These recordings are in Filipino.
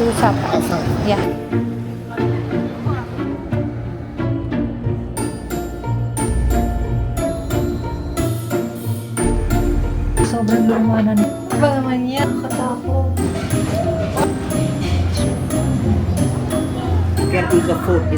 to Sapa. Yeah. Sobrang lumanan. Ba naman yan? Katakot. Get to the food.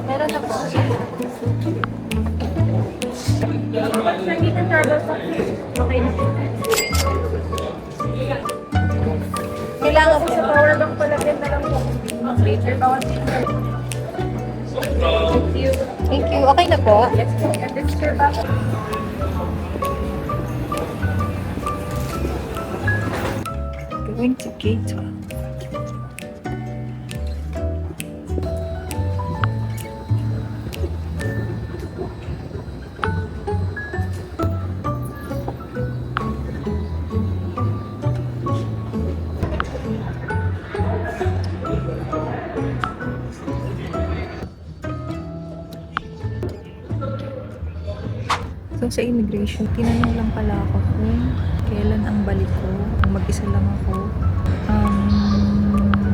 Meron na po. Kailangan po sa power bank palagyan na lang po. Later, bawat Thank you. Thank you. Okay na po. Yes po. And this is your back. Going to gate 12. So sa immigration, tinanong lang pala ako kung kailan ang balik ko, kung mag-isa lang ako.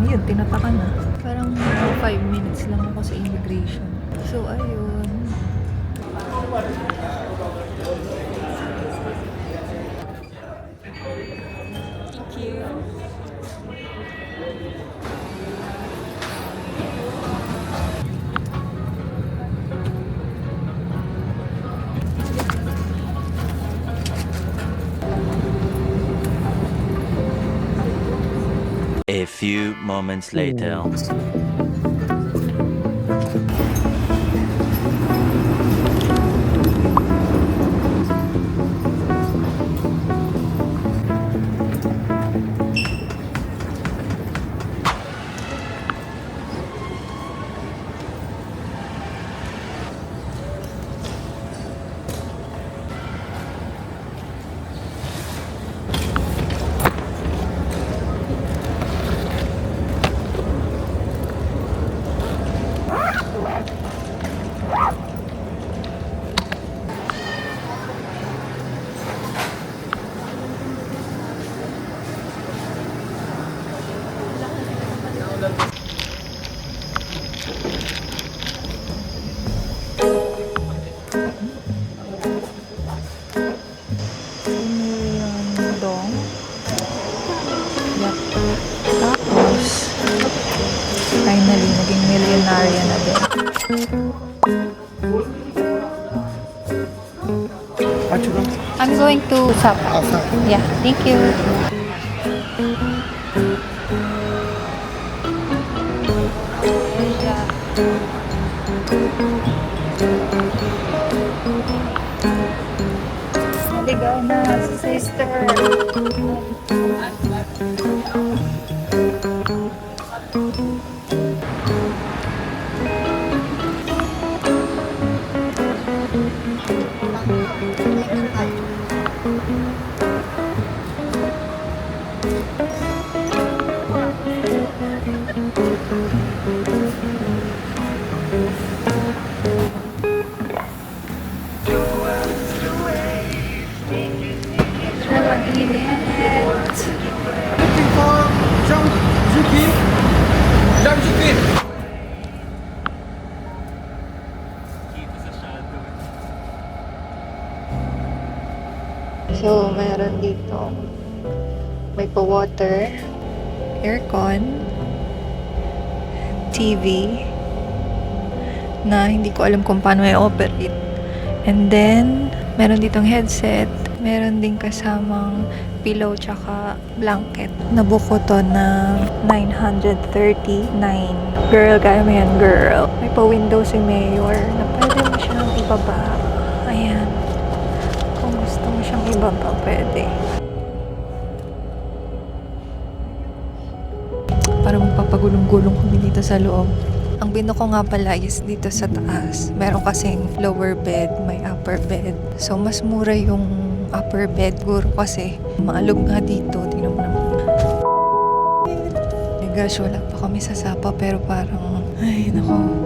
Yun, tinataka na. Parang 5 minutes lang ako sa immigration. So ayun. Thank you. A few moments later. Tapos, finally, naging millionaire na din. I'm going to Sapa. Yeah, thank you. Naligaw na si sister. So, meron dito may pa-water, aircon, TV na hindi ko alam kung paano i-operate. And then, meron ditong headset, meron din kasamang pillow tsaka blanket. Nabuko to na 939. Girl, kaya mo yan, girl. May pa-window si Mayor na pwede mo siyang ibaba. Ayan. gusto mo siyang ibaba, pwede. Para magpapagulong-gulong kami dito sa loob. Ang bino ko nga pala is dito sa taas. Meron kasing lower bed, may upper bed. So, mas mura yung upper bed. Siguro kasi maalog nga dito. Tingnan mo naman. My gosh, wala pa kami sa Sapa pero parang, ay nako.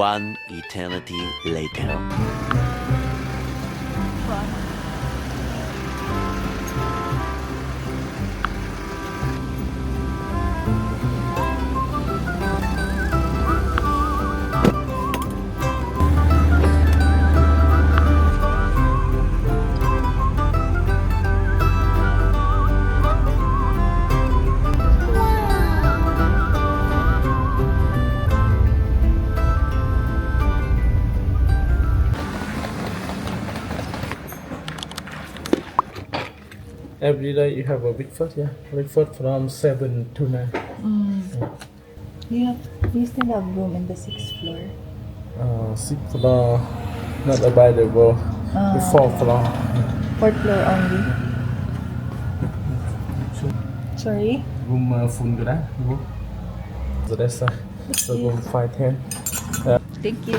One eternity later. Every day you have a breakfast, yeah? Breakfast from 7 to 9. Do you still have room in the 6th floor? 6th floor not available. The 4th floor. 4th floor only? Sorry? Room full good, huh? So that's the room 510. Thank you.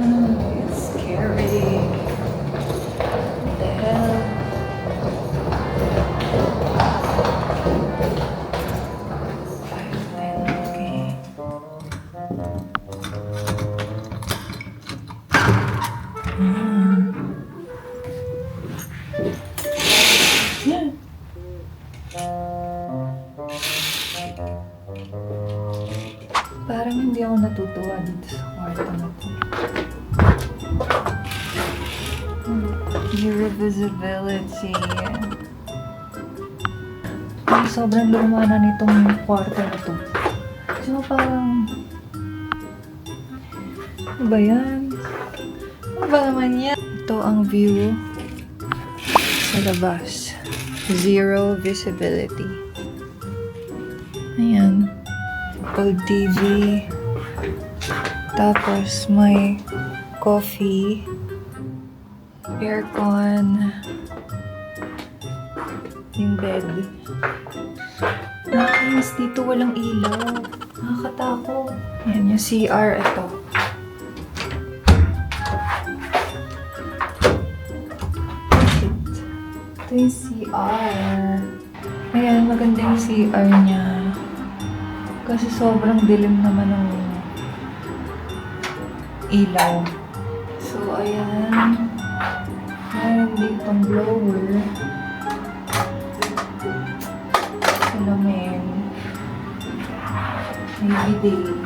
It's scary. What the hell? Okay. Parang hindi ako natutuwa dito sa kwarto na to. Irreversibility. Ay, sobrang luma na nitong kwarto na to. So parang... Ano ba yan? Ano ba naman yan? Ito ang view sa labas. Zero visibility. Ayan. Apple TV. Tapos may coffee. Aircon. Yung bed. Nakakainis dito, walang ilaw. Nakakatakot. Ayan yung CR. Ito. Ito yung CR. Ayan, maganda yung CR niya. Kasi sobrang dilim naman ng ilaw. So, ayan. Meron ditong blower. Salamin. May bidet.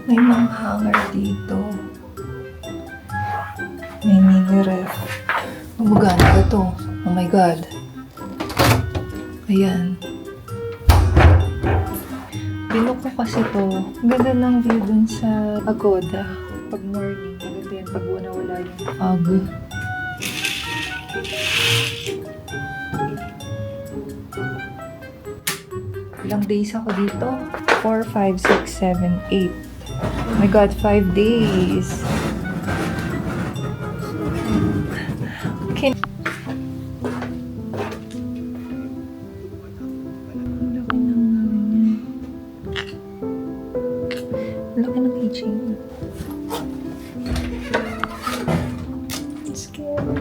May mga hanger dito. May mini ref. Magana ba ito? Oh my God. Ayan. Binook ko kasi to. Ganda ng view dun sa pagoda. Pag morning, maganda pag nawala yung fog. Ilang days ako dito? 4, 5, 6, 7, 8. Oh my God, 5 days. Okay. Laki ng keychain. Scary.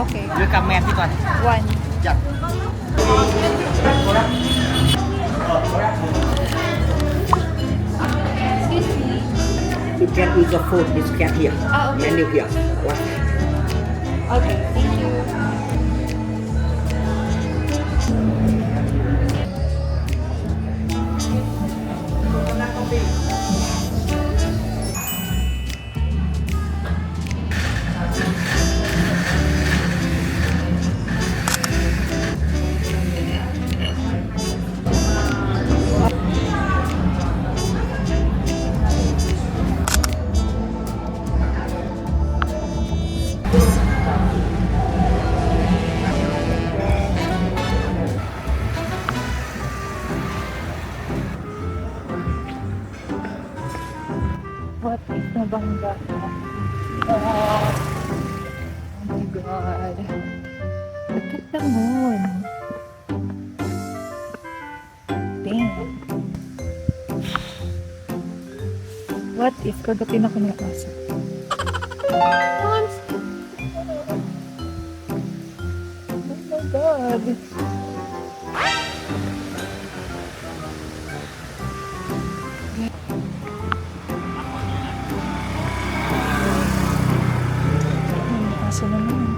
Okay. Đưa cầm mẹ đi con. 1. Dạ. You can use the phone, you scan here. Ah, okay. Menu here. What? Okay, thank you. What if nabangga ko? Oh my God. Bakit naman? Damn. What if kagatin ako ng aso? Oh my God. Aso naman.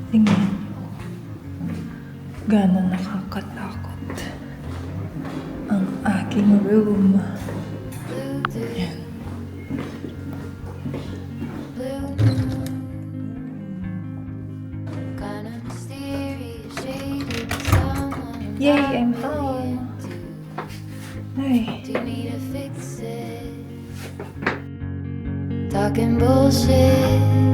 Tingnan. Gano'n nakakatakot ang aking room. Yan. Yay, I'm home. Ay. Talking bullshit.